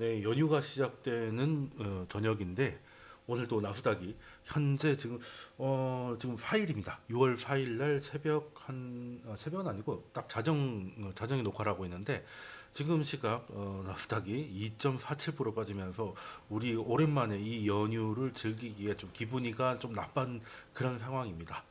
네, 연휴가 시작되는 저녁인데 오늘 또 나스닥이 현재 지금 4일입니다. 6월 4일 날 새벽은 아니고 딱 자정에 녹화를 하고 있는데 지금 시각 나스닥이 2.47% 빠지면서 우리 오랜만에 이 연휴를 즐기기에 좀 기분이가 좀 나쁜 그런 상황입니다.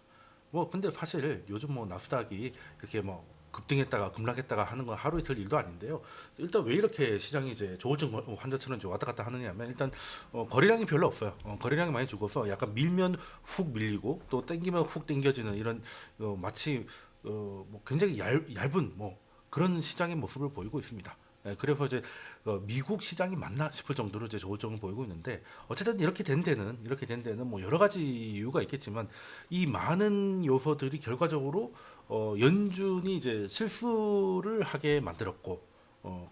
뭐 근데 사실 요즘 뭐 나스닥이 이렇게 뭐 급등했다가 급락했다가 하는 건 하루 이틀 일도 아닌데요. 일단 왜 이렇게 시장이 이제 조울증 환자처럼 이제 왔다 갔다 하느냐면 일단 거래량이 별로 없어요. 거래량이 많이 죽어서 약간 밀면 훅 밀리고 또 땡기면 훅 땡겨지는 이런 마치 뭐 굉장히 얇은 뭐 그런 시장의 모습을 보이고 있습니다. 예, 그래서 이제 미국 시장이 맞나 싶을 정도로 이제 조정을 보이고 있는데 어쨌든 이렇게 된 데는 뭐 여러 가지 이유가 있겠지만 이 많은 요소들이 결과적으로 연준이 이제 실수를 하게 만들었고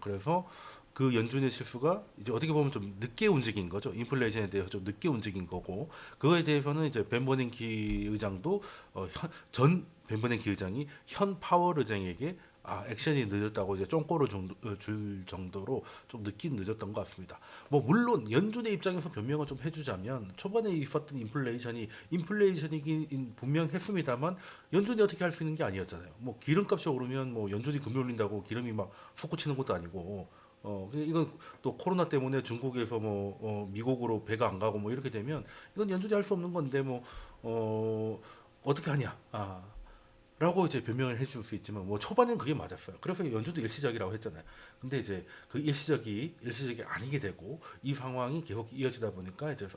그래서 그 연준의 실수가 이제 어떻게 보면 좀 늦게 움직인 거죠. 인플레이션에 대해서 좀 늦게 움직인 거고 그거에 대해서는 이제 벤 버냉키 의장도 전 벤 버냉키 의장이 현 파월 의장에게 액션이 늦었다고 이제 쫑꼬를 줄 정도로 좀 늦긴 늦었던 것 같습니다. 뭐 물론 연준의 입장에서 변명을 좀 해주자면 초반에 있었던 인플레이션이긴 분명했습니다만 연준이 어떻게 할 수 있는 게 아니었잖아요. 뭐 기름값이 오르면 뭐 연준이 금리 올린다고 기름이 막 솟구치는 것도 아니고 이건 또 코로나 때문에 중국에서 미국으로 배가 안 가고 뭐 이렇게 되면 이건 연준이 할 수 없는 건데 어떻게 하냐 라고 이제 변명을 해줄 수 있지만 뭐 초반엔 그게 맞았어요. 그래서 연주도 일시적이라고 했잖아요. 근데 이제 그 일시적이 아니게 되고 이 상황이 계속 이어지다 보니까 이제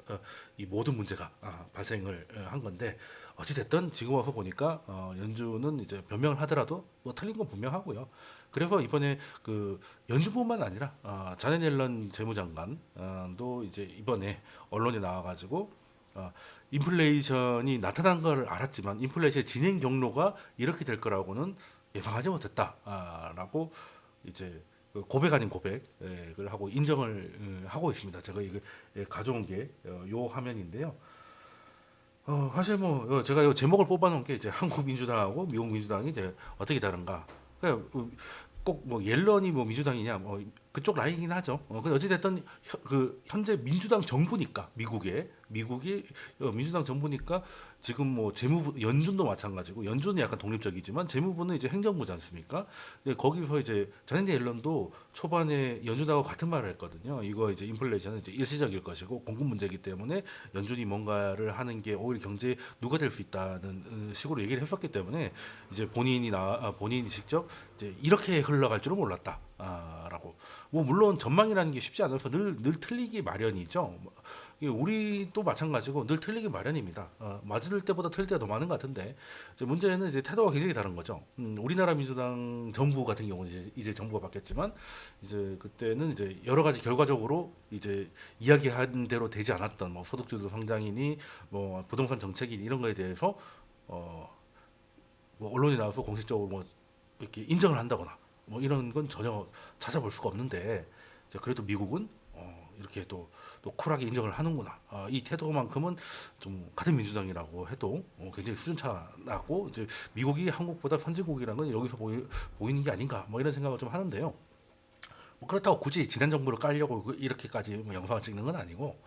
이 모든 문제가 발생을 한 건데 어찌 됐든 지금 와서 보니까 연주는 이제 변명을 하더라도 뭐 틀린 건 분명하고요. 그래서 이번에 그 연주뿐만 아니라 자네 옐런 재무장관도 이제 이번에 언론에 나와가지고 어, 인플레이션이 나타난 걸 알았지만 인플레이션의 진행 경로가 이렇게 될 거라고는 예상하지 못했다라고 이제 그 고백 아닌 고백을 하고 인정을 하고 있습니다. 제가 이거 가져온 게 요 화면인데요. 사실 뭐 제가 요 제목을 뽑아놓은 게 이제 한국 민주당하고 미국 민주당이 이제 어떻게 다른가. 그러니까 꼭 뭐 옐런이 뭐 민주당이냐 뭐 그쪽 라인이긴 하죠. 근데 어찌 됐든 그 현재 민주당 정부니까 미국이 민주당 정부니까 지금 뭐 재무부 연준도 마찬가지고 연준은 약간 독립적이지만 재무부는 이제 행정부지 않습니까? 거기서 이제 자네트 옐런도 초반에 연준하고 같은 말을 했거든요. 이거 이제 인플레이션은 이제 일시적일 것이고 공급 문제이기 때문에 연준이 뭔가를 하는 게 오히려 경제에 누가 될 수 있다는 식으로 얘기를 했었기 때문에 이제 본인이 직접 이제 이렇게 흘러갈 줄은 몰랐다. 라고 뭐 물론 전망이라는 게 쉽지 않아서 늘 틀리기 마련이죠. 우리도 마찬가지고 늘 틀리기 마련입니다. 맞을 때보다 틀릴 때가 더 많은 것 같은데 이제 문제는 이제 태도가 굉장히 다른 거죠. 우리나라 민주당 정부 같은 경우는 이제 정부가 바뀌었지만 이제 그때는 이제 여러 가지 결과적으로 이제 이야기한 대로 되지 않았던 뭐 소득주도 성장이니 뭐 부동산 정책이니 이런 거에 대해서 어, 뭐 언론이 나와서 공식적으로 뭐 이렇게 인정을 한다거나 뭐 이런 건 전혀 찾아볼 수가 없는데 이제 그래도 미국은 이렇게 또 쿨하게 인정을 하는구나. 이 태도만큼은 좀 같은 민주당이라고 해도 굉장히 수준차 나고 이제 미국이 한국보다 선진국이라는 건 여기서 보이는 게 아닌가 뭐 이런 생각을 좀 하는데요. 뭐 그렇다고 굳이 지난 정부를 깔려고 이렇게까지 뭐 영상을 찍는 건 아니고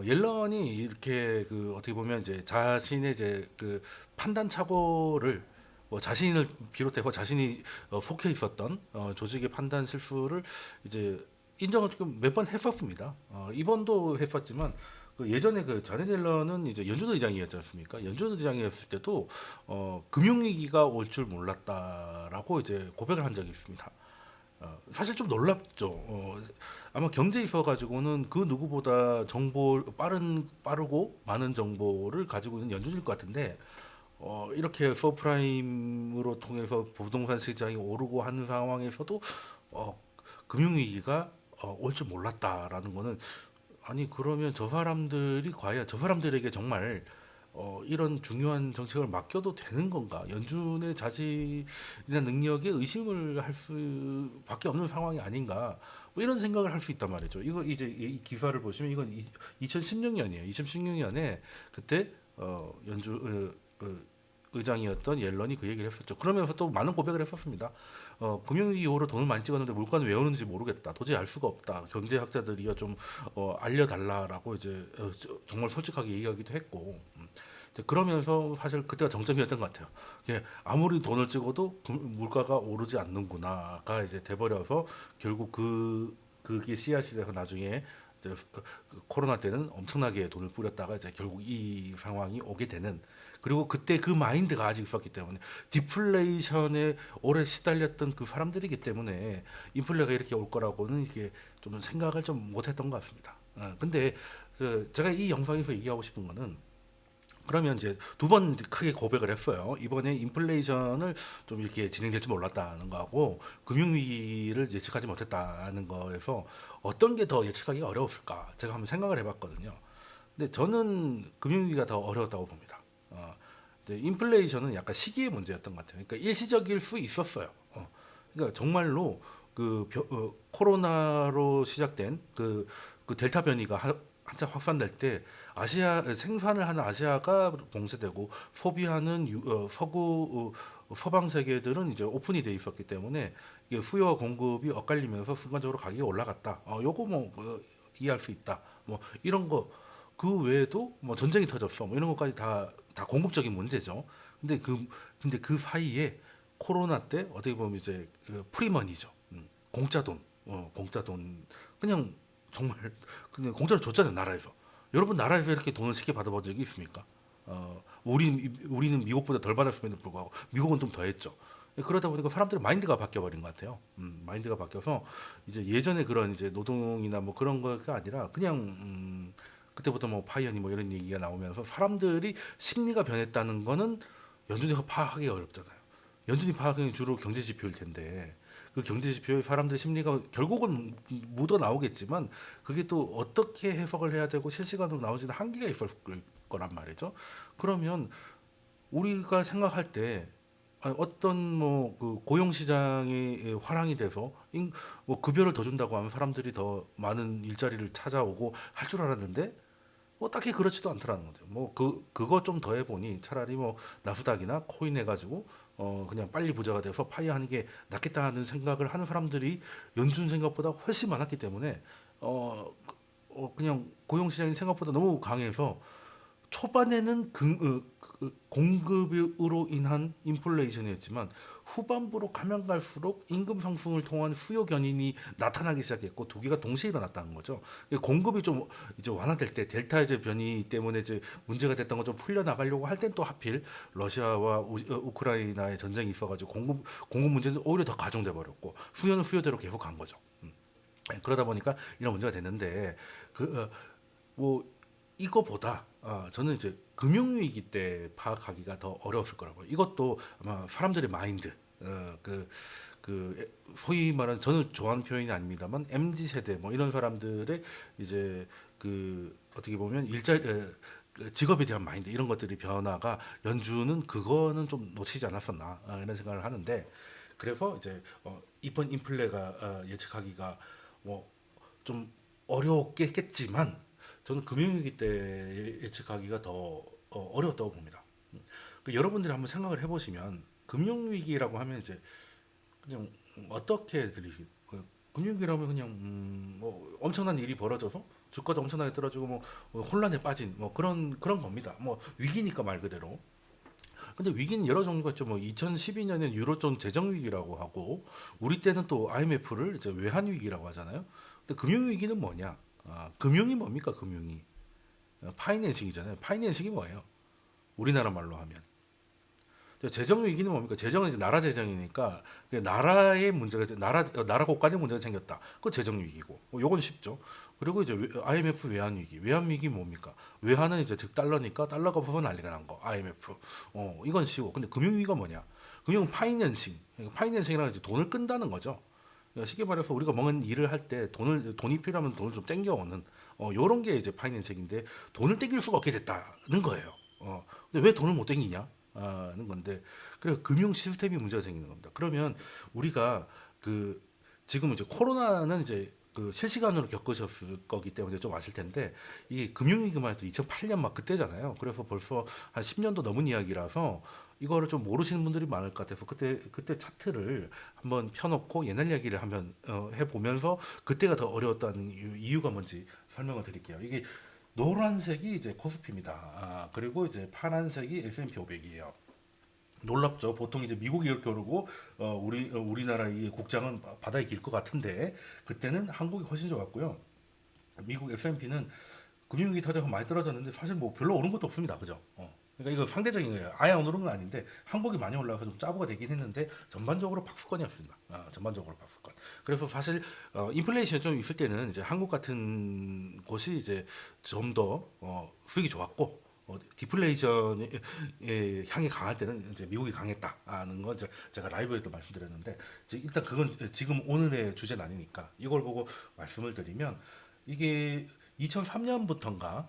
옐런이 이렇게 그 어떻게 보면 이제 자신의 이제 그 판단 착오를 뭐 자신을 비롯해서 자신이 속해 있었던 조직의 판단 실수를 이제 인정을 몇 번 했었습니다. 이번도 했었지만 그 예전에 그 자네 옐런은 이제 연준 의장이었지 않습니까? 연준 의장이었을 때도 금융위기가 올 줄 몰랐다라고 이제 고백을 한 적이 있습니다. 사실 좀 놀랍죠. 아마 경제에 있어 가지고는 그 누구보다 빠르고 많은 정보를 가지고 있는 연준일 것 같은데 이렇게 서프라임으로 통해서 부동산 시장이 오르고 하는 상황에서도 어, 금융위기가 올 줄 몰랐다라는 거는 아니 그러면 저 사람들이 과연 저 사람들에게 정말 이런 중요한 정책을 맡겨도 되는 건가? 연준의 자질이나 능력에 의심을 할 수밖에 없는 상황이 아닌가? 뭐 이런 생각을 할 수 있단 말이죠. 이거 이제 이 기사를 보시면 이건 2016년이에요. 2016년에 그때 연준 의장이었던 옐런이 그 얘기를 했었죠. 그러면서 또 많은 고백을 했었습니다. 금융위기 이후로 돈을 많이 찍었는데 물가는 왜 오르는지 모르겠다. 도저히 알 수가 없다. 경제학자들이요 좀 알려달라라고 이제 정말 솔직하게 얘기하기도 했고. 이제 그러면서 사실 그때가 정점이었던 것 같아요. 이게 아무리 돈을 찍어도 물가가 오르지 않는구나가 이제 돼버려서 결국 그게 씨앗이 돼서 나중에 이제 그 코로나 때는 엄청나게 돈을 뿌렸다가 이제 결국 이 상황이 오게 되는, 그리고 그때 그 마인드가 아직 있었기 때문에 디플레이션에 오래 시달렸던 그 사람들이기 때문에 인플레가 이렇게 올 거라고는 이게 좀 생각을 좀 못했던 것 같습니다. 근데 제가 이 영상에서 얘기하고 싶은 거는, 그러면 이제 두 번 크게 고백을 했어요. 이번에 인플레이션을 좀 이렇게 진행될 줄 몰랐다는 거하고 금융위기를 예측하지 못했다는 거에서 어떤 게 더 예측하기가 어려웠을까? 제가 한번 생각을 해봤거든요. 근데 저는 금융위기가 더 어려웠다고 봅니다. 근데 인플레이션은 약간 시기의 문제였던 것 같아요. 그러니까 일시적일 수 있었어요. 그러니까 정말로 코로나로 시작된 그 델타 변이가 한참 확산될 때 아시아 생산을 하는 아시아가 봉쇄되고 소비하는 서구 서방 세계들은 이제 오픈이 돼 있었기 때문에 이게 수요와 공급이 엇갈리면서 순간적으로 가격이 올라갔다. 요거 뭐 이해할 수 있다. 뭐 이런 거 그 외에도 뭐 전쟁이 터졌어. 뭐 이런 것까지 다 공급적인 문제죠. 근데 그 사이에 코로나 때 어떻게 보면 이제 프리머니죠. 공짜 돈, 공짜 돈, 그냥 정말 그냥 공짜로 줬잖아요 나라에서. 여러분 나라에서 이렇게 돈을 쉽게 받아본 적이 있습니까? 우리는 미국보다 덜 받았음에도 불구하고 미국은 좀 더했죠. 그러다 보니까 사람들의 마인드가 바뀌어 버린 것 같아요. 마인드가 바뀌어서 이제 예전에 그런 이제 노동이나 뭐 그런 거가 아니라 그냥 그때부터 뭐 파이어니 뭐 이런 얘기가 나오면서 사람들이 심리가 변했다는 거는 연준이가 파악하기가 어렵잖아요. 연준이 파악하는 주로 경제 지표일 텐데 그 경제 지표의 사람들의 심리가 결국은 묻어 나오겠지만 그게 또 어떻게 해석을 해야 되고 실시간으로 나오지는 한계가 있을 거란 말이죠. 그러면 우리가 생각할 때 어떤 뭐 그 고용 시장이 화랑이 돼서 뭐 급여를 더 준다고 하면 사람들이 더 많은 일자리를 찾아오고 할 줄 알았는데 뭐 딱히 그렇지도 않더라는 거죠. 뭐 그거 좀 더해 보니 차라리 뭐 나스닥이나 코인 해가지고 그냥 빨리 부자가 돼서 파이어하는 게 낫겠다는 생각을 하는 사람들이 연준 생각보다 훨씬 많았기 때문에 그냥 고용 시장이 생각보다 너무 강해서 초반에는 공급으로 인한 인플레이션이었지만 후반부로 가면 갈수록 임금 상승을 통한 수요 견인이 나타나기 시작했고 두 개가 동시에 일어났다는 거죠. 공급이 좀 이제 완화될 때 델타 이제 변이 때문에 이제 문제가 됐던 거 좀 풀려 나가려고 할 땐 또 하필 러시아와 우크라이나의 전쟁이 있어가지고 공급 문제는 오히려 더 가중돼 버렸고 수요는 수요대로 계속 간 거죠. 그러다 보니까 이런 문제가 됐는데 뭐 이거보다 저는 이제 금융위기 때 파악하기가 더 어려웠을 거라고요. 이것도 아마 사람들의 마인드, 소위 말하는 저는 좋아하는 표현이 아닙니다만 MZ 세대 뭐 이런 사람들의 이제 어떻게 보면 그 직업에 대한 마인드 이런 것들이 변화가 연준은 그거는 좀 놓치지 않았었나 이런 생각을 하는데, 그래서 이제 이번 인플레가 예측하기가 뭐 좀 어렵겠지만 저는 금융위기 때 예측하기가 더 어려웠다고 봅니다. 여러분들이 한번 생각을 해보시면 금융위기라고 하면 이제 그냥 어떻게 들리시? 금융위기라면 그냥 뭐 엄청난 일이 벌어져서 주가도 엄청나게 떨어지고 뭐 혼란에 빠진 뭐 그런 겁니다. 뭐 위기니까 말 그대로. 근데 위기는 여러 종류가 있죠. 뭐 2012년엔 유로존 재정 위기라고 하고 우리 때는 또 IMF를 이제 외환 위기라고 하잖아요. 근데 금융 위기는 뭐냐? 금융이 뭡니까? 금융이 파이낸싱이잖아요. 파이낸싱이 뭐예요? 우리나라 말로 하면 재정 위기는 뭡니까? 재정은 이제 나라 재정이니까 나라의 문제가 나라 국간의 문제가 생겼다. 그 재정 위기고. 요건 쉽죠. 그리고 이제 IMF 외환 위기. 외환 위기 뭡니까? 외환은 이제 즉 달러니까 달러가 부서 난리가 난 거. IMF. 이건 쉬워. 근데 금융 위기가 뭐냐? 금융은 파이낸싱. 파이낸싱이라는 이제 돈을 끈다는 거죠. 그러니까 쉽게 말해서 우리가 뭔 일을 할 때 돈이 필요하면 돈을 좀 땡겨오는 요런 게 이제 파이낸싱인데 돈을 땡길 수가 없게 됐다는 거예요. 근데 왜 돈을 못 땡기냐? 는 건데 그래 금융 시스템이 문제가 생기는 겁니다. 그러면 우리가 지금 이제 코로나는 이제 실시간으로 겪으셨을 거기 때문에 좀 아실 텐데 이게 금융위기만 해도 2008년 막 그때잖아요. 그래서 벌써 한 10년도 넘은 이야기라서 이거를 좀 모르시는 분들이 많을 것 같아서 그때 차트를 한번 펴놓고 옛날 이야기를 한번 해보면서 그때가 더 어려웠다는 이유가 뭔지 설명을 드릴게요. 이게 노란색이 이제 코스피입니다. 그리고 이제 파란색이 S&P 500이에요. 놀랍죠. 보통 이제 미국이 이렇게 오르고 우리나라 이 국장은 바닥에 길 것 같은데 그때는 한국이 훨씬 좋았고요. 미국 S&P는 금융위기 터져서 많이 떨어졌는데 사실 뭐 별로 오른 것도 없습니다. 그죠? 그러니까 이거 상대적인 거예요. 아예 안 오른 건 아닌데 한국이 많이 올라가서 좀 짜부가 되긴 했는데 전반적으로 박스권이었습니다. 전반적으로 박스권. 그래서 사실 인플레이션이 좀 있을 때는 이제 한국 같은 곳이 이제 좀 더 수익이 좋았고 디플레이션의 향이 강할 때는 이제 미국이 강했다는 건 제가 라이브에도 말씀드렸는데 이제 일단 그건 지금 오늘의 주제는 아니니까 이걸 보고 말씀을 드리면 이게 2003년부터인가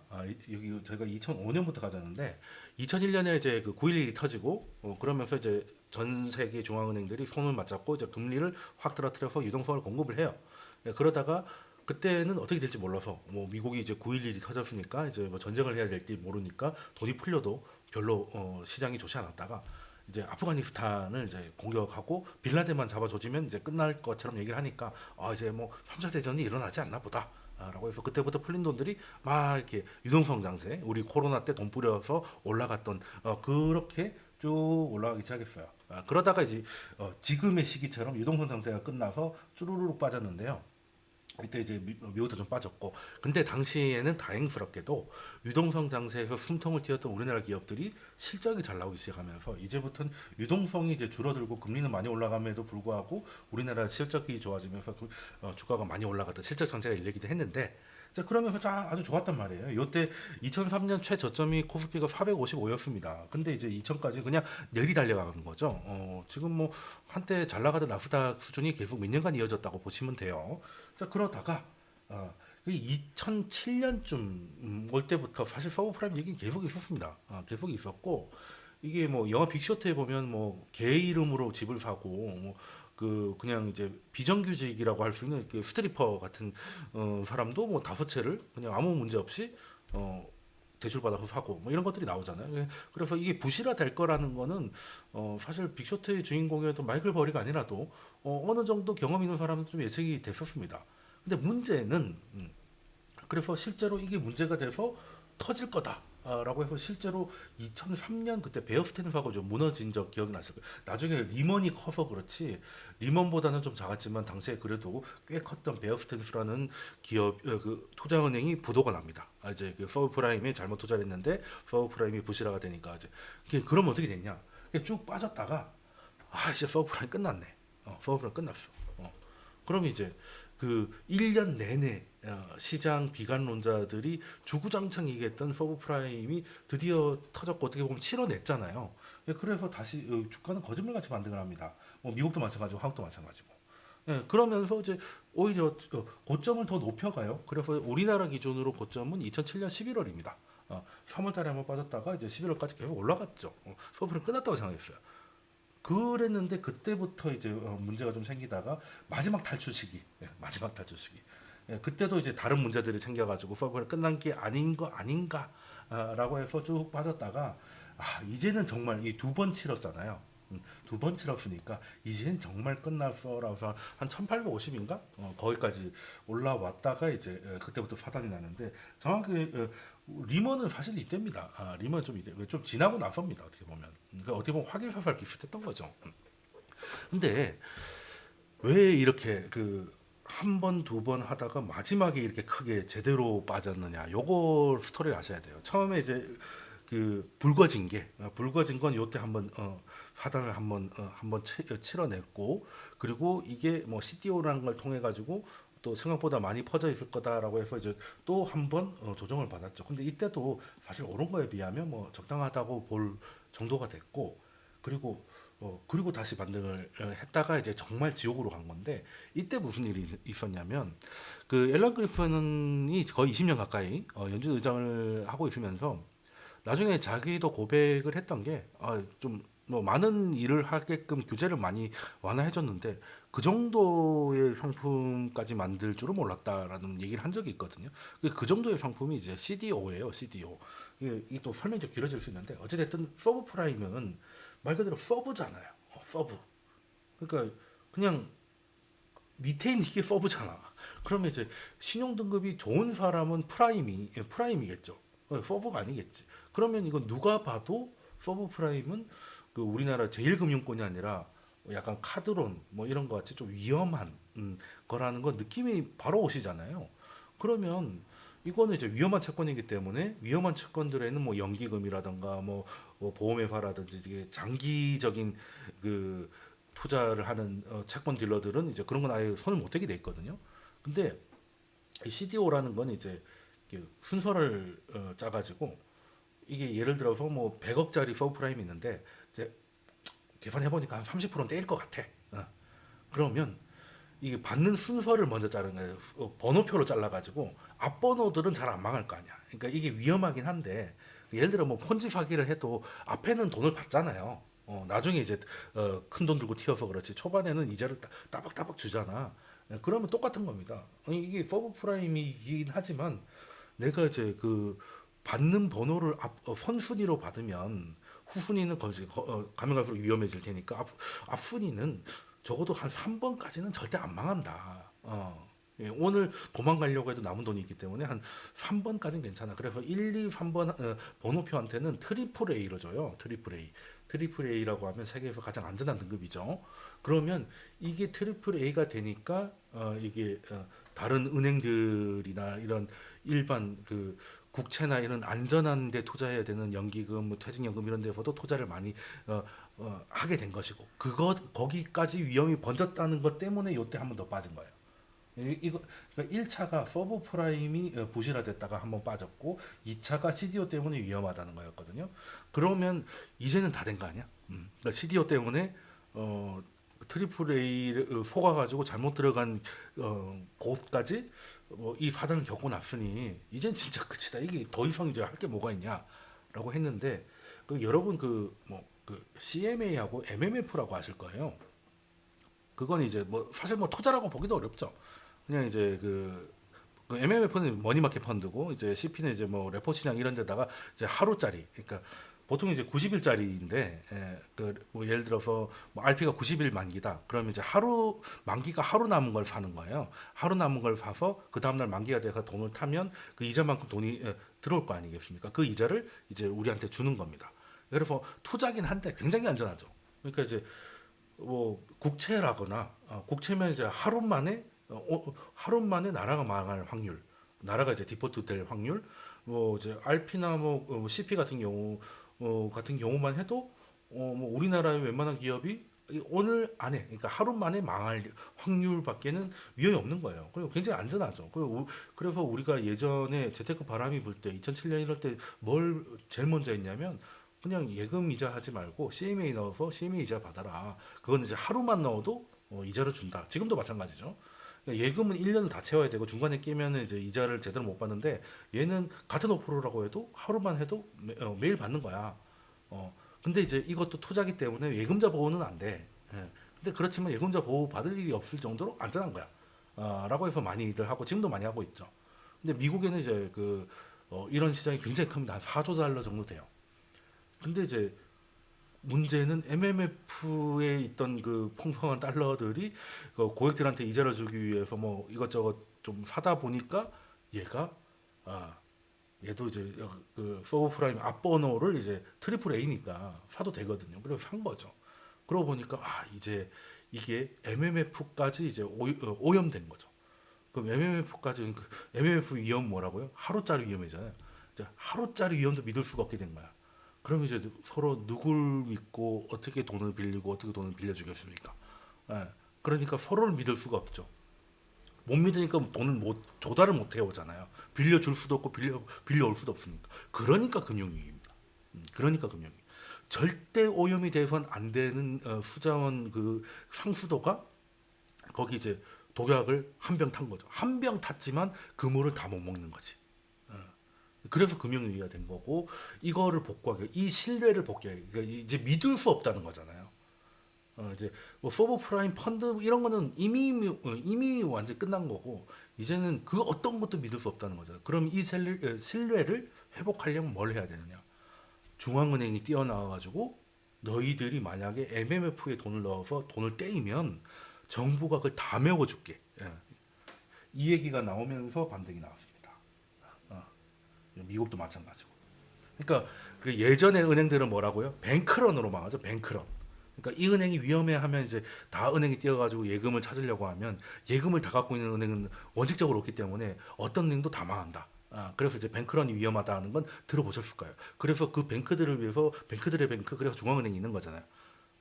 여기 저희가 2005년부터 가졌는데 2001년에 이제 그 9.11이 터지고 그러면서 이제 전 세계 중앙은행들이 손을 맞잡고 이제 금리를 확 떨어뜨려서 유동성을 공급을 해요. 그러다가 그때는 어떻게 될지 몰라서 뭐 미국이 이제 9.11이 터졌으니까 이제 뭐 전쟁을 해야 될지 모르니까 돈이 풀려도 별로 시장이 좋지 않았다가 이제 아프가니스탄을 이제 공격하고 빌라덴만 잡아줘지면 이제 끝날 것처럼 얘기를 하니까 이제 뭐 3차 대전이 일어나지 않나 보다. 라고 해서 그때부터 풀린 돈들이 막 이렇게 유동성 장세, 우리 코로나 때 돈 뿌려서 올라갔던 그렇게 쭉 올라가기 시작했어요. 그러다가 이제 지금의 시기처럼 유동성 장세가 끝나서 쭈루루룩 빠졌는데요. 이때 이제 미국도 좀 빠졌고, 근데 당시에는 다행스럽게도 유동성 장세에서 숨통을 틔웠던 우리나라 기업들이 실적이 잘 나오기 시작하면서 이제부터는 유동성이 이제 줄어들고 금리는 많이 올라감에도 불구하고 우리나라 실적이 좋아지면서 주가가 많이 올라갔다 실적 장세가 일리기도 했는데, 자, 그러면서 아주 좋았단 말이에요. 요때 2003년 최저점이 코스피가 455였습니다. 근데 이제 2000까지 그냥 내리 달려가는 거죠. 지금 뭐 한때 잘 나가던 나스닥 수준이 계속 몇 년간 이어졌다고 보시면 돼요. 자, 그러다가 2007년쯤 올 때부터 사실 서브프라임 얘기는 계속 있었습니다. 계속 있었고 이게 뭐 영화 빅쇼트에 보면 뭐 개 이름으로 집을 사고 뭐 그냥 이제 비정규직이라고 할 수 있는 그 스트리퍼 같은 사람도 뭐 5채를 그냥 아무 문제 없이 대출받아서 사고 뭐 이런 것들이 나오잖아요. 그래서 이게 부실화 될 거라는 거는 사실 빅쇼트의 주인공이었던 마이클 버리가 아니라도 어느 정도 경험 있는 사람은 좀 예측이 됐었습니다. 근데 문제는 그래서 실제로 이게 문제가 돼서 터질 거다. 라고 해서 실제로 2003년 그때 베어스탠 사고 좀 무너진 적 기억이 났을 거예요. 나중에 리먼이 커서 그렇지 리먼보다는 좀 작았지만 당시에 그래도 꽤 컸던 베어스탠스라는 기업 그 투자은행이 부도가 납니다. 이제 그 서브프라임에 잘못 투자를 했는데 서브프라임이 부실화가 되니까 이제 그러면 어떻게 됐냐? 쭉 빠졌다가 이제 서브프라임 끝났네. 서브프라임 끝났어. 그럼 이제 그 1년 내내 시장 비관론자들이 주구장창 얘기했던 서브프라임이 드디어 터졌고 어떻게 보면 치러냈잖아요. 그래서 다시 주가는 거짓말같이 반등을 합니다. 뭐 미국도 마찬가지고 한국도 마찬가지고. 그러면서 이제 오히려 고점을 더 높여가요. 그래서 우리나라 기준으로 고점은 2007년 11월입니다. 3월 달에 한번 빠졌다가 이제 11월까지 계속 올라갔죠. 서브프라임 끝났다고 생각했어요. 그랬는데 그때부터 이제 문제가 좀 생기다가 마지막 탈출 시기, 마지막 탈출 시기. 그때도 이제 다른 문제들이 생겨가지고 서브가 끝난 게 아닌 거 아닌가라고 해서 쭉 빠졌다가 이제는 정말 이 두 번 치렀잖아요. 2번 치렀으니까 이제는 정말 끝났어라고 해서 한 1850인가 거기까지 올라왔다가 이제 그때부터 사단이 나는데 정확히 리먼은 사실 이때입니다. 리먼은 좀 이때 좀 지나고 나서입니다. 어떻게 보면 그러니까 어떻게 보면 화기사살 비슷했던 거죠. 근데 왜 이렇게 한 번, 2번 하다가 마지막에 이렇게 크게 제대로 빠졌느냐? 요거 스토리를 아셔야 돼요. 처음에 이제 불거진 건 요때 한번 사단을 한번 치러냈고 그리고 이게 뭐 CTO라는 걸 통해 가지고 또 생각보다 많이 퍼져 있을 거다라고 해서 이제 또 한번 조정을 받았죠. 근데 이때도 사실 오른 거에 비하면 뭐 적당하다고 볼 정도가 됐고 그리고 다시 반등을 했다가 이제 정말 지옥으로 간 건데 이때 무슨 일이 있었냐면 앨런 그리픈이 거의 20년 가까이 연준 의장을 하고 있으면서 나중에 자기도 고백을 했던 게 좀 뭐 많은 일을 하게끔 규제를 많이 완화해줬는데 그 정도의 상품까지 만들 줄은 몰랐다라는 얘기를 한 적이 있거든요. 그 정도의 상품이 이제 CDO예요, CDO. 이게 또 설명이 좀 길어질 수 있는데 어찌됐든 서브프라임은 말 그대로 서브잖아요. 서브. 그러니까 그냥 밑에 있는 게 서브잖아. 그러면 이제 신용 등급이 좋은 사람은 프라임이겠죠. 서브가 아니겠지. 그러면 이건 누가 봐도 서브 프라임은 그 우리나라 제일금융권이 아니라 약간 카드론 뭐 이런 거 같이 좀 위험한 거라는 거 느낌이 바로 오시잖아요. 그러면 이거는 이제 위험한 채권이기 때문에 위험한 채권들에는 뭐 연기금이라든가 뭐 보험회사라든지 이게 장기적인 그 투자를 하는 채권 딜러들은 이제 그런 건 아예 손을 못 대게 돼 있거든요. 근데 이 CDO라는 건 이제 순서를 짜가지고 이게 예를 들어서 뭐 100억짜리 서브프라임이 있는데 이제 계산해 보니까 한 30%는 떼일 것 같아. 그러면 이게 받는 순서를 먼저 자른 거예요. 번호표로 잘라가지고 앞 번호들은 잘 안 망할 거 아니야. 그러니까 이게 위험하긴 한데 예를 들어 뭐 폰지 사기를 해도 앞에는 돈을 받잖아요. 나중에 이제 큰 돈 들고 튀어서 그렇지 초반에는 이자를 따박따박 주잖아. 그러면 똑같은 겁니다. 이게 서브 프라임이긴 하지만 내가 이제 그 받는 번호를 선순위로 받으면 후순위는 가면 갈수록 위험해질 테니까 앞순위는 적어도 한 3번까지는 절대 안 망한다. 예, 오늘 도망가려고 해도 남은 돈이 있기 때문에 한 3번까지는 괜찮아. 그래서 1, 2, 3번 번호표한테는 트리플 A로 줘요. 트리플 A. 트리플 A라고 하면 세계에서 가장 안전한 등급이죠. 그러면 이게 트리플 A가 되니까 이게 다른 은행들이나 이런 일반 그 국채나 이런 안전한 데 투자해야 되는 연기금, 뭐 퇴직연금 이런 데서도 투자를 많이 하게 된 것이고 거기까지 위험이 번졌다는 것 때문에 요때 한 번 더 빠진 거예요. 이거 그러니까 1차가 서브 프라임이 부실화됐다가 한 번 빠졌고 2차가 CDO 때문에 위험하다는 거였거든요. 그러면 이제는 다 된 거 아니야? 그러니까 CDO 때문에 트리플 A를 속아가지고 잘못 들어간 곳까지 이 사단을 겪고 났으니 이젠 진짜 끝이다. 이게 더 이상 이제 할 게 뭐가 있냐라고 했는데 여러분 그 CMA하고 MMF라고 아실 거예요. 그건 이제 뭐 사실 뭐 투자라고 보기도 어렵죠. 그냥 이제 그 MMF는 머니마켓 펀드고 이제 CP는 이제 뭐 레포 시장 이런 데다가 이제 하루짜리 그러니까 보통 이제 90일짜리인데 그뭐 예를 들어서 뭐 RP가 90일 만기다. 그러면 이제 하루 만기가 하루 남은 걸 사는 거예요. 하루 남은 걸 사서 그 다음 날 만기가 돼서 돈을 타면 그 이자만큼 돈이 들어올 거 아니겠습니까? 그 이자를 이제 우리한테 주는 겁니다. 그래서 투자긴 한데 굉장히 안전하죠. 그러니까 이제 뭐 국채라거나 국채면 이제 하루 만에 나라가 망할 확률, 나라가 이제 디폴트 될 확률, 뭐 이제 RP나 뭐 CP 같은 경우만 해도 뭐 우리나라의 웬만한 기업이 오늘 안에 그러니까 하루 만에 망할 확률밖에는 위험이 없는 거예요. 그리고 굉장히 안전하죠. 그래서 우리가 예전에 재테크 바람이 불 때 2007년 이럴 때 뭘 제일 먼저 했냐면 그냥 예금 이자 하지 말고 CMA 넣어서 CMA 이자 받아라. 그건 이제 하루만 넣어도 이자를 준다. 지금도 마찬가지죠. 그러니까 예금은 1년을 다 채워야 되고 중간에 끼면 이제 이자를 제대로 못 받는데 얘는 같은 5%라고 해도 하루만 해도 매일 받는 거야. 근데 이제 이것도 투자기 때문에 예금자 보호는 안 돼. 예. 근데 그렇지만 예금자 보호 받을 일이 없을 정도로 안전한 거야. 라고 해서 많이들 하고 지금도 많이 하고 있죠. 근데 미국에는 이제 이런 시장이 굉장히 큽니다. 한 4조 달러 정도 돼요. 근데 이제 문제는 MMF에 있던 그 풍성한 달러들이 그 고객들한테 이자를 주기 위해서 뭐 이것저것 좀 사다 보니까 얘가 아 얘도 이제 그 서브프라임 앞번호를 이제 트리플 A니까 사도 되거든요. 그래서 산 거죠. 그러고 보니까 이제 이게 MMF까지 이제 오염된 거죠. 그럼 MMF까지 MMF 위험 뭐라고요? 하루짜리 위험이잖아요. 이제 하루짜리 위험도 믿을 수가 없게 된 거야. 그럼 이제 서로 누굴 믿고 어떻게 돈을 빌리고 어떻게 돈을 빌려주겠습니까? 예. 그러니까 서로를 믿을 수가 없죠. 못 믿으니까 돈을 조달을 못 해오잖아요. 빌려줄 수도 없고 빌려올 수도 없으니까. 그러니까 금융위기입니다. 그러니까 금융위기. 절대 오염이 돼선 안 되는 수자원 그 상수도가 거기 이제 독약을 한 병 탄 거죠. 한 병 탔지만 그 물을 다 못 먹는 거지. 어. 그래서 금융위기가 된 거고 이거를 복구하기 이 신뢰를 복귀하기 그러니까 이제 믿을 수 없다는 거잖아요. 이제 뭐 서브 프라임 펀드 이런 거는 이미 완전 끝난 거고 이제는 그 어떤 것도 믿을 수 없다는 거잖아요. 그럼 이 신뢰를 회복하려면 뭘 해야 되느냐? 중앙은행이 뛰어나와 가지고 너희들이 만약에 MMF에 돈을 넣어서 돈을 떼이면 정부가 그걸 다 메워줄게. 예. 이 얘기가 나오면서 반등이 나왔습니다. 어, 미국도 마찬가지고. 그러니까 그 예전에 은행들은 뭐라고요? 뱅크런으로 망하죠. 뱅크런. 그러니까 이 은행이 위험해 하면 이제 다 은행이 뛰어가지고 예금을 찾으려고 하면 예금을 다 갖고 있는 은행은 원칙적으로 없기 때문에 어떤 은행도 다 망한다. 그래서 이제 뱅크런이 위험하다는 건 들어보셨을 거예요. 그래서 그 뱅크들을 위해서 뱅크들의 뱅크, 그래서 중앙은행이 있는 거잖아요.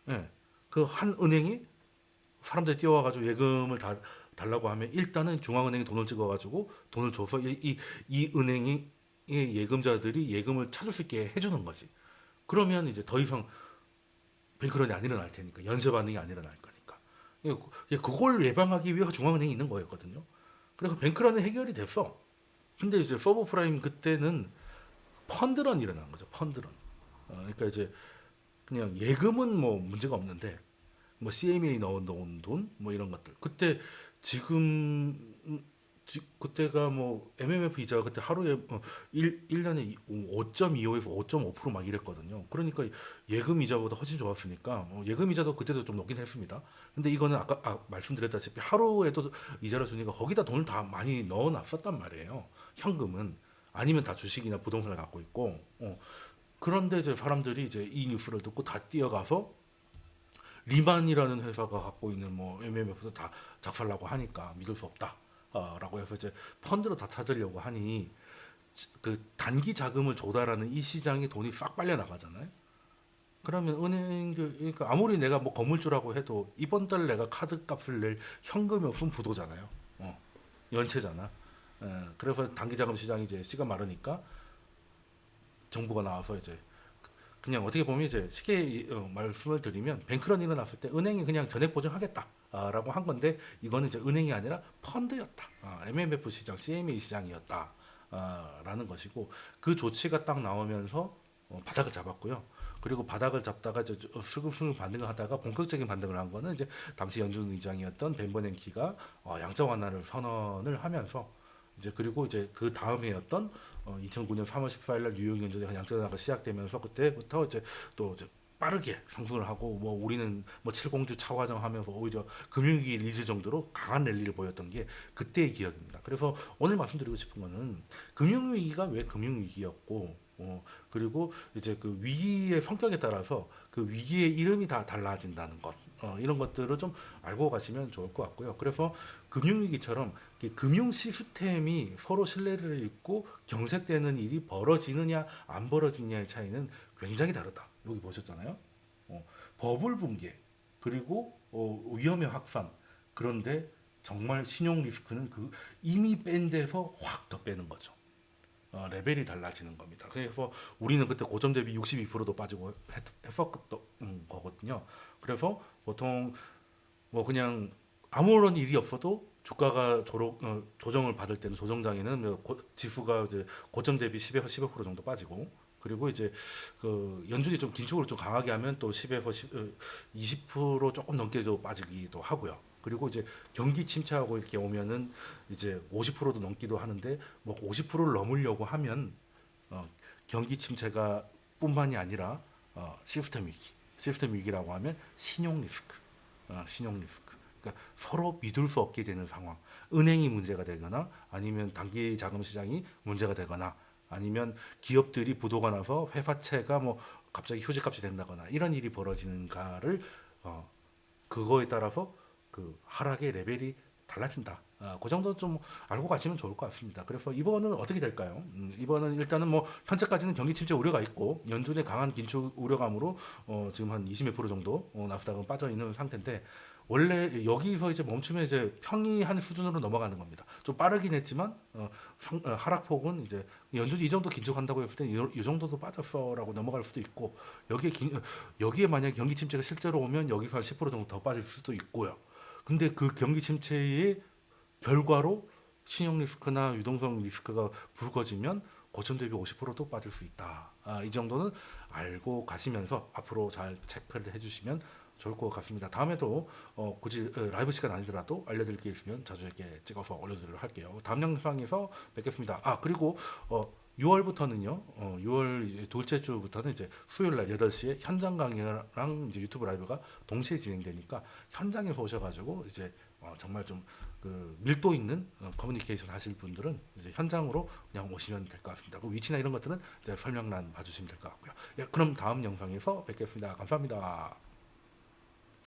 예. 그 한 은행이 사람들이 뛰어와가지고 예금을 달라고 하면 일단은 중앙은행이 돈을 찍어가지고 돈을 줘서 이 은행이 이 예금자들이 예금을 찾을 수 있게 해주는 거지. 그러면 이제 더 이상 뱅크런이 안 일어날 테니까 연쇄 반응이 안 일어날 거니까. 그걸 예방하기 위해 중앙은행이 있는 거였거든요. 그래서 뱅크런은 해결이 됐어. 근데 이제 서브프라임 그때는 펀드런 일어난 거죠. 펀드런. 그러니까 이제 그냥 예금은 뭐 문제가 없는데 뭐 CMA 넣은 돈, 뭐 이런 것들. 그때 지금 그때가 뭐 MMF 이자가 그때 하루에 1년에 5.25에서 5.5%막 이랬거든요. 그러니까 예금 이자보다 훨씬 좋았으니까 예금 이자도 그때도 좀 높긴 했습니다. 근데 이거는 아까 말씀드렸다시피 하루에도 이자를 주니까 거기다 돈을 다 많이 넣어놨었단 말이에요. 현금은 아니면 다 주식이나 부동산을 갖고 있고. 그런데 이제 사람들이 이제 이 뉴스를 듣고 다 뛰어가서 리만이라는 회사가 갖고 있는 뭐 MMF도 다 작살나고 하니까 믿을 수 없다. 라고 해서 이제 펀드로 다 찾으려고 하니 그 단기 자금을 조달하는 이 시장에 돈이 싹 빨려 나가잖아요. 그러면 은행들 그러니까 아무리 내가 뭐 건물주라고 해도 이번 달 내가 카드 값을 낼 현금이 없으면 부도잖아요. 연체잖아. 그래서 단기 자금 시장이 이제 씨가 마르니까 정부가 나와서 이제 그냥 어떻게 보면 이제 쉽게 말씀을 드리면 뱅크런 일어났을 때 은행이 그냥 전액 보증하겠다. 라고 한 건데 이거는 이제 은행이 아니라 펀드였다. MMF 시장, CMA 시장이었다. 라는 것이고 그 조치가 딱 나오면서 바닥을 잡았고요. 그리고 바닥을 잡다가 이제 슬금슬금 반등을 하다가 본격적인 반등을 한 거는 이제 당시 연준 의장이었던 벤 버냉키가 양적 완화를 선언을 하면서 이제 그리고 이제 그 다음 해였던 2009년 3월 14일 날 뉴욕 연준의 양적 완화가 시작되면서 그때부터 이제 또 이제 빠르게 상승을 하고 뭐 우리는 뭐 칠공주 차화정 하면서 오히려 금융위기 리즈 정도로 강한 랠리를 보였던 게 그때의 기억입니다. 그래서 오늘 말씀드리고 싶은 거는 금융위기가 왜 금융위기였고 그리고 이제 그 위기의 성격에 따라서 그 위기의 이름이 다 달라진다는 것 이런 것들을 좀 알고 가시면 좋을 것 같고요. 그래서 금융위기처럼 금융 시스템이 서로 신뢰를 잃고 경색되는 일이 벌어지느냐 안 벌어지느냐의 차이는 굉장히 다르다. 여기 보셨잖아요. 버블 붕괴 그리고 위험의 확산. 그런데 정말 신용 리스크는 그 이미 뺀 데서 확 더 빼는 거죠. 레벨이 달라지는 겁니다. 그래서 우리는 그때 고점 대비 62%도 빠지고 했었던 거거든요. 그래서 보통 뭐 그냥 아무런 일이 없어도 주가가 조정을 받을 때는 조정장에는 지수가 이제 고점 대비 10에서 15% 정도 빠지고 그리고 이제 그 연준이 좀 긴축을 좀 강하게 하면 또 10에서 20% 조금 넘게도 빠지기도 하고요. 그리고 이제 경기 침체하고 이렇게 오면은 이제 50%도 넘기도 하는데 뭐 50%를 넘으려고 하면 어, 경기 침체가 뿐만이 아니라 시스템 위기라고 하면 신용 리스크, 신용 리스크. 그러니까 서로 믿을 수 없게 되는 상황. 은행이 문제가 되거나 아니면 단기 자금 시장이 문제가 되거나 아니면 기업들이 부도가 나서 회사채가 뭐 갑자기 휴지값이 된다거나 이런 일이 벌어지는가를 그거에 따라서 그 하락의 레벨이 달라진다. 그 정도 좀 알고 가시면 좋을 것 같습니다. 그래서 이번은 어떻게 될까요? 이번은 일단은 뭐 현재까지는 경기 침체 우려가 있고 연준의 강한 긴축 우려감으로 지금 한 20몇% 정도 나스닥은 빠져 있는 상태인데 원래 여기서 이제 멈추면 이제 평이한 수준으로 넘어가는 겁니다. 좀 빠르긴 했지만 하락폭은 이제 연준이 이 정도 긴축한다고 했을 때 이 정도도 빠졌어라고 넘어갈 수도 있고 여기에 만약 경기 침체가 실제로 오면 여기서 한 10% 정도 더 빠질 수도 있고요. 근데 그 경기 침체의 결과로 신용 리스크나 유동성 리스크가 불거지면 고점 대비 50%도 빠질 수 있다. 이 정도는 알고 가시면서 앞으로 잘 체크를 해주시면 좋을 것 같습니다. 다음에도 굳이 라이브 시간 아니더라도 알려드릴 게 있으면 자주 이렇게 찍어서 올려드리도록 할게요. 다음 영상에서 뵙겠습니다. 그리고 6월부터는요. 6월 이제 둘째 주부터는 이제 수요일 날 8시에 현장 강의랑 이제 유튜브 라이브가 동시에 진행되니까 현장에서 오셔 가지고 이제 정말 좀 그 밀도 있는 커뮤니케이션 하실 분들은 이제 현장으로 그냥 오시면 될 것 같습니다. 그 위치나 이런 것들은 이제 설명란 봐주시면 될 것 같고요. 예, 그럼 다음 영상에서 뵙겠습니다. 감사합니다.